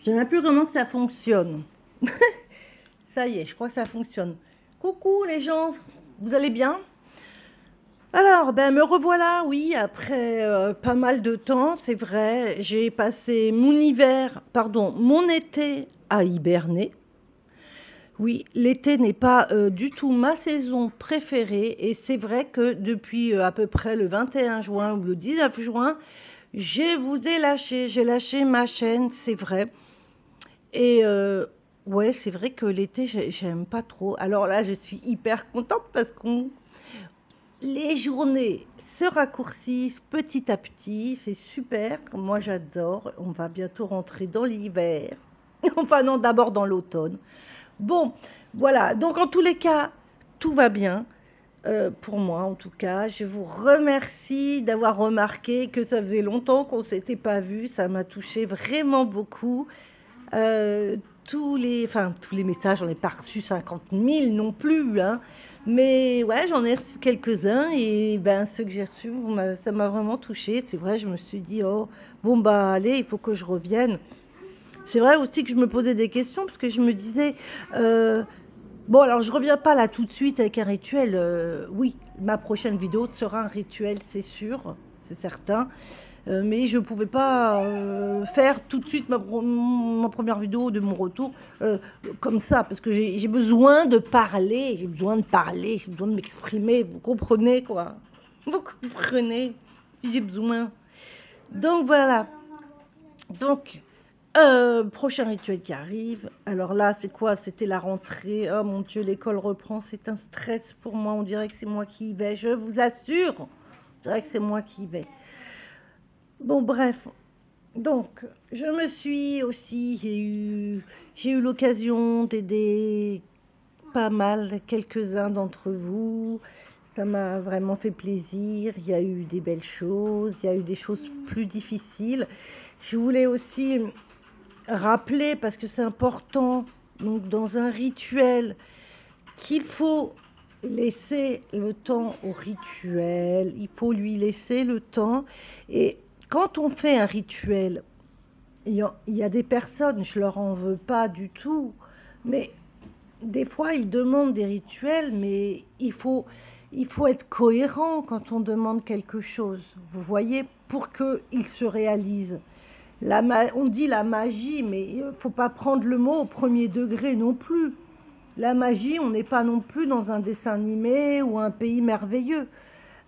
Je ne sais même plus comment que ça fonctionne. Ça y est, je crois que ça fonctionne. Coucou les gens, vous allez bien? Alors, ben me revoilà, oui, après pas mal de temps, c'est vrai. J'ai passé mon été à hiberner. Oui, l'été n'est pas du tout ma saison préférée et c'est vrai que depuis à peu près le 21 juin ou le 19 juin, j'ai lâché ma chaîne, c'est vrai. Et ouais, c'est vrai que l'été, j'aime pas trop. Alors là, je suis hyper contente parce que les journées se raccourcissent petit à petit. C'est super. Moi, j'adore. On va bientôt rentrer dans l'hiver. Enfin, non, d'abord dans l'automne. Bon, voilà. Donc, en tous les cas, tout va bien. Pour moi, en tout cas, je vous remercie d'avoir remarqué que ça faisait longtemps qu'on ne s'était pas vu. Ça m'a touché vraiment beaucoup. Tous les messages, j'en ai pas reçu 50 000 non plus, hein. Mais ouais, j'en ai reçu quelques-uns et ben ceux que j'ai reçus, ça m'a vraiment touchée. C'est vrai, je me suis dit, oh, bon bah allez, il faut que je revienne. C'est vrai aussi que je me posais des questions parce que je me disais, bon alors je reviens pas là tout de suite avec un rituel. Oui, ma prochaine vidéo sera un rituel, c'est sûr, c'est certain. Mais je ne pouvais pas faire tout de suite ma première vidéo de mon retour comme ça, parce que j'ai besoin de parler, j'ai besoin de m'exprimer, vous comprenez quoi? Vous comprenez? J'ai besoin. Donc voilà. Donc, prochain rituel qui arrive. Alors là, c'est quoi? C'était la rentrée. Oh mon Dieu, l'école reprend. C'est un stress pour moi. On dirait que c'est moi qui y vais. Je vous assure. On dirait que c'est moi qui y vais. Bon, bref, donc je me suis aussi, j'ai eu l'occasion d'aider pas mal quelques-uns d'entre vous. Ça m'a vraiment fait plaisir. Il y a eu des belles choses, il y a eu des choses plus difficiles. Je voulais aussi rappeler, parce que c'est important, donc dans un rituel, qu'il faut laisser le temps au rituel. Il faut lui laisser le temps. Et quand on fait un rituel, il y a des personnes, je leur en veux pas du tout, mais des fois ils demandent des rituels, mais il faut être cohérent quand on demande quelque chose, vous voyez, pour qu'il se réalise. On dit la magie, mais il ne faut pas prendre le mot au premier degré non plus. La magie, on n'est pas non plus dans un dessin animé ou un pays merveilleux.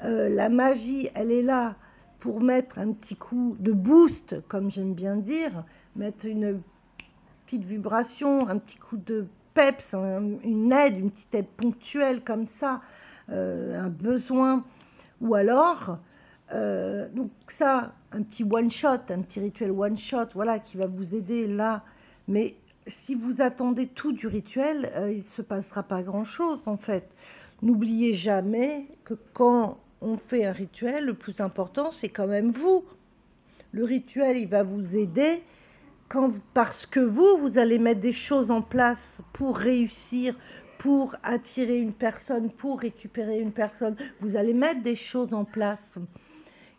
La magie, elle est là pour mettre un petit coup de boost, comme j'aime bien dire, mettre une petite vibration, un petit coup de peps, une petite aide ponctuelle comme ça, un besoin. Ou alors, donc ça, un petit one-shot, un petit rituel one-shot, voilà, qui va vous aider là. Mais si vous attendez tout du rituel, il ne se passera pas grand-chose en fait. N'oubliez jamais que quand on fait un rituel, le plus important, c'est quand même vous. Le rituel, il va vous aider parce que vous allez mettre des choses en place pour réussir, pour attirer une personne, pour récupérer une personne. Vous allez mettre des choses en place.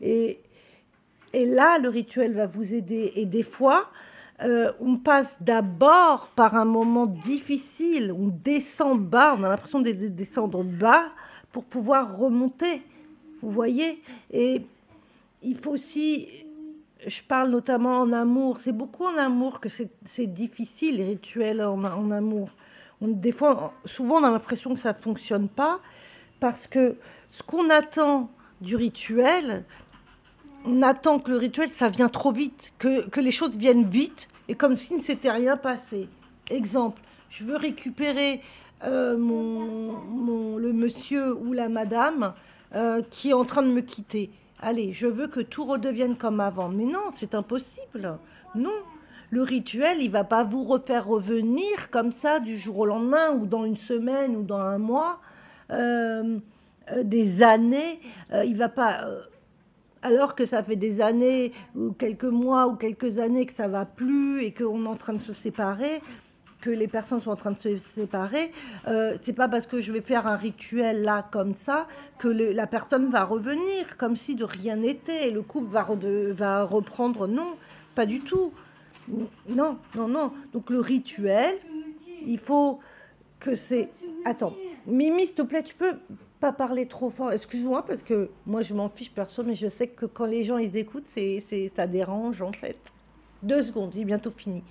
Et là, le rituel va vous aider. Et des fois, on passe d'abord par un moment difficile, on descend bas, on a l'impression de descendre bas pour pouvoir remonter, vous voyez. Et il faut aussi, je parle notamment en amour, c'est beaucoup en amour que c'est difficile, les rituels en amour. Des fois, souvent on a l'impression que ça ne fonctionne pas, parce que ce qu'on attend du rituel, on attend que le rituel, ça vient trop vite, que les choses viennent vite, et comme s'il ne s'était rien passé. Exemple, je veux récupérer le monsieur ou la madame qui est en train de me quitter. Allez, je veux que tout redevienne comme avant. Mais non, c'est impossible. Non, le rituel, il ne va pas vous refaire revenir comme ça du jour au lendemain, ou dans une semaine, ou dans un mois, des années. Il va pas... alors que ça fait des années, ou quelques mois, ou quelques années que ça ne va plus et qu'on est en train de se séparer, que les personnes sont en train de se séparer, c'est pas parce que je vais faire un rituel là comme ça que la personne va revenir comme si de rien n'était et le couple va reprendre. Non, pas du tout. Non, non, non. Donc le rituel, il faut que c'est... Attends, Mimi, s'il te plaît, tu peux pas parler trop fort. Excuse-moi, parce que moi, je m'en fiche perso, mais je sais que quand les gens, ils écoutent, ça dérange, en fait. 2 secondes, j'ai bientôt fini.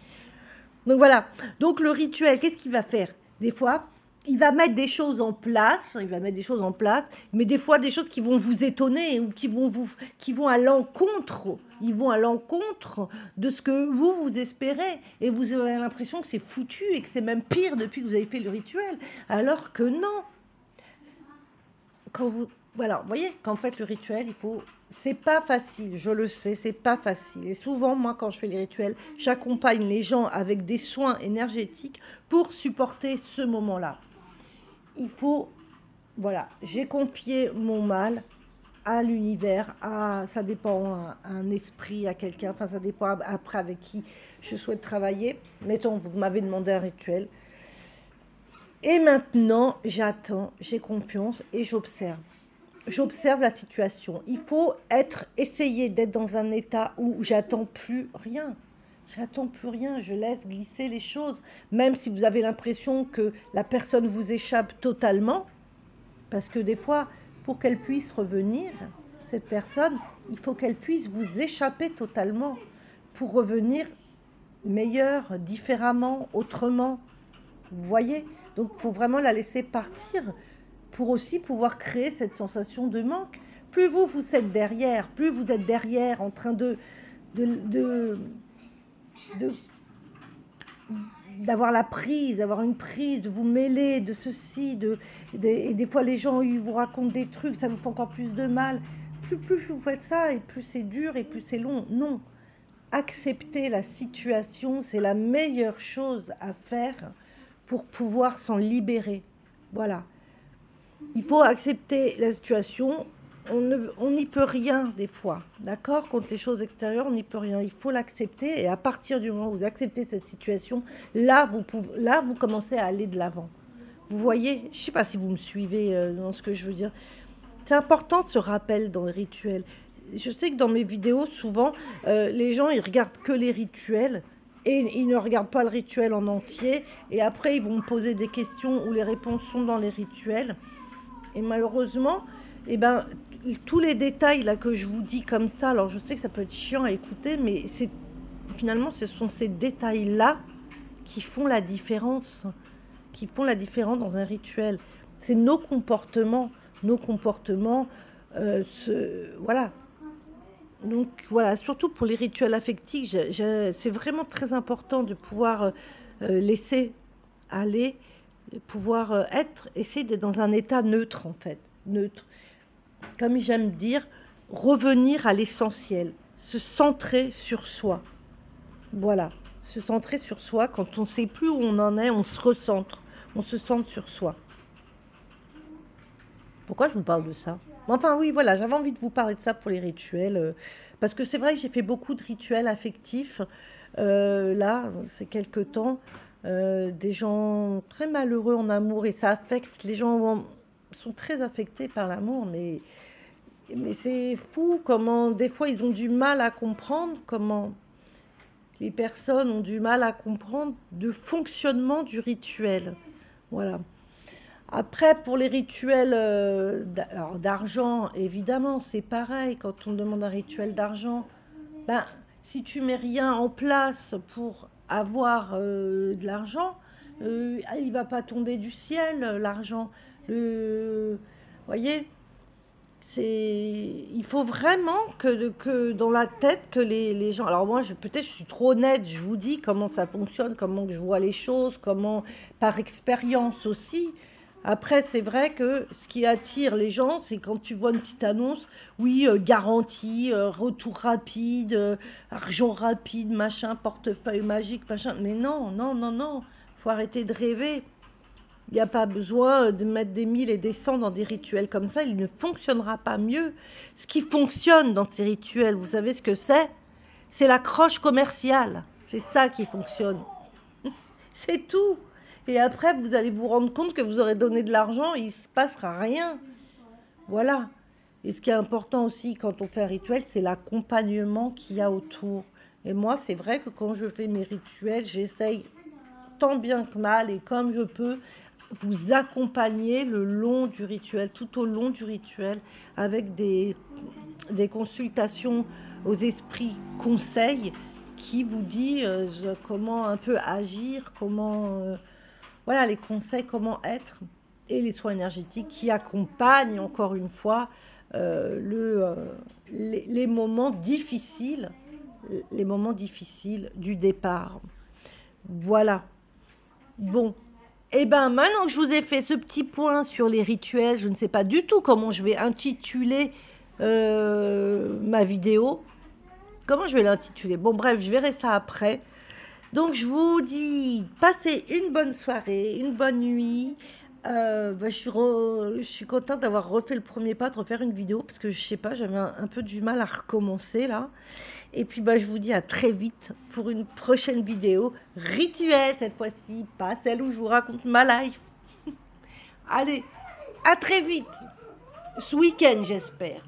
Donc voilà. Donc le rituel, qu'est-ce qu'il va faire? Des fois, il va mettre des choses en place, mais des fois des choses qui vont vous étonner ou qui vont à l'encontre, ils vont à l'encontre de ce que vous espérez et vous avez l'impression que c'est foutu et que c'est même pire depuis que vous avez fait le rituel, alors que non. Quand vous, voilà, vous voyez, quand vous faites le rituel, c'est pas facile, je le sais, c'est pas facile. Et souvent, moi, quand je fais les rituels, j'accompagne les gens avec des soins énergétiques pour supporter ce moment-là. Il faut, voilà, j'ai confié mon mal à l'univers, ça dépend à un esprit, à quelqu'un, enfin ça dépend après avec qui je souhaite travailler. Mettons, vous m'avez demandé un rituel. Et maintenant, j'attends, j'ai confiance et j'observe. J'observe la situation. Il faut essayer d'être dans un état où j'attends plus rien. J'attends plus rien, je laisse glisser les choses. Même si vous avez l'impression que la personne vous échappe totalement, parce que des fois, pour qu'elle puisse revenir, cette personne, il faut qu'elle puisse vous échapper totalement pour revenir meilleure, différemment, autrement. Vous voyez? Donc, il faut vraiment la laisser partir pour aussi pouvoir créer cette sensation de manque. Plus vous êtes derrière, plus vous êtes derrière en train d'avoir la prise, d'avoir une prise, de vous mêler de ceci, et des fois les gens ils vous racontent des trucs, ça vous fait encore plus de mal. Plus vous faites ça, et plus c'est dur, et plus c'est long. Non, accepter la situation, c'est la meilleure chose à faire pour pouvoir s'en libérer. Voilà. Il faut accepter la situation. On n'y peut rien des fois, d'accord? Contre les choses extérieures, on n'y peut rien. Il faut l'accepter et à partir du moment où vous acceptez cette situation, là, vous commencez à aller de l'avant. Vous voyez? Je ne sais pas si vous me suivez dans ce que je veux dire. C'est important ce rappel dans les rituels. Je sais que dans mes vidéos, souvent, les gens, ils regardent que les rituels et ils ne regardent pas le rituel en entier. Et après, ils vont me poser des questions où les réponses sont dans les rituels. Et malheureusement, eh ben, tous les détails là que je vous dis comme ça, alors je sais que ça peut être chiant à écouter, mais finalement, ce sont ces détails-là qui font la différence, dans un rituel. C'est nos comportements, voilà. Donc voilà, surtout pour les rituels affectifs, c'est vraiment très important de pouvoir laisser aller, pouvoir essayer d'être dans un état neutre en fait, neutre. Comme j'aime dire, revenir à l'essentiel, se centrer sur soi. Voilà, se centrer sur soi, quand on ne sait plus où on en est, on se recentre, on se centre sur soi. Pourquoi je vous parle de ça? Enfin oui, voilà, j'avais envie de vous parler de ça pour les rituels, parce que c'est vrai que j'ai fait beaucoup de rituels affectifs, là, ces quelques temps, des gens très malheureux en amour, et ça affecte, les gens sont très affectés par l'amour, mais c'est fou comment des fois ils ont du mal à comprendre, comment les personnes ont du mal à comprendre le fonctionnement du rituel. Voilà. Après, pour les rituels d'argent, évidemment, c'est pareil. Quand on demande un rituel d'argent, ben, si tu mets rien en place pour avoir de l'argent, il va pas tomber du ciel, l'argent. Voyez, il faut vraiment que dans la tête que les gens... Alors moi, peut-être je suis trop honnête, je vous dis comment ça fonctionne, comment je vois les choses, comment par expérience aussi. Après, c'est vrai que ce qui attire les gens, c'est quand tu vois une petite annonce, oui, garantie, retour rapide, argent rapide, machin, portefeuille magique, machin. Mais non, non, non, non, faut arrêter de rêver. Il n'y a pas besoin de mettre des 1000 et des 100 dans des rituels comme ça, il ne fonctionnera pas mieux. Ce qui fonctionne dans ces rituels, vous savez ce que c'est? C'est l'accroche commerciale. C'est ça qui fonctionne. C'est tout. Et après, vous allez vous rendre compte que vous aurez donné de l'argent et il ne se passera rien. Voilà. Et ce qui est important aussi quand on fait un rituel, c'est l'accompagnement qu'il y a autour. Et moi, c'est vrai que quand je fais mes rituels, j'essaye tant bien que mal et comme je peux vous accompagner le long du rituel, tout au long du rituel, avec des consultations aux esprits conseils qui vous dit comment un peu agir, comment, voilà, les conseils, comment être, et les soins énergétiques qui accompagnent encore une fois les moments difficiles, du départ. Voilà. Bon, et ben maintenant que je vous ai fait ce petit point sur les rituels, je ne sais pas du tout comment je vais intituler ma vidéo. Comment je vais l'intituler? Bon, bref, je verrai ça après. Donc, je vous dis, passez une bonne soirée, une bonne nuit. Je suis contente d'avoir refait le premier pas, de refaire une vidéo, parce que je sais pas, j'avais un peu du mal à recommencer là. Et puis, je vous dis à très vite pour une prochaine vidéo rituelle cette fois-ci, pas celle où je vous raconte ma life. Allez, à très vite, ce week-end j'espère.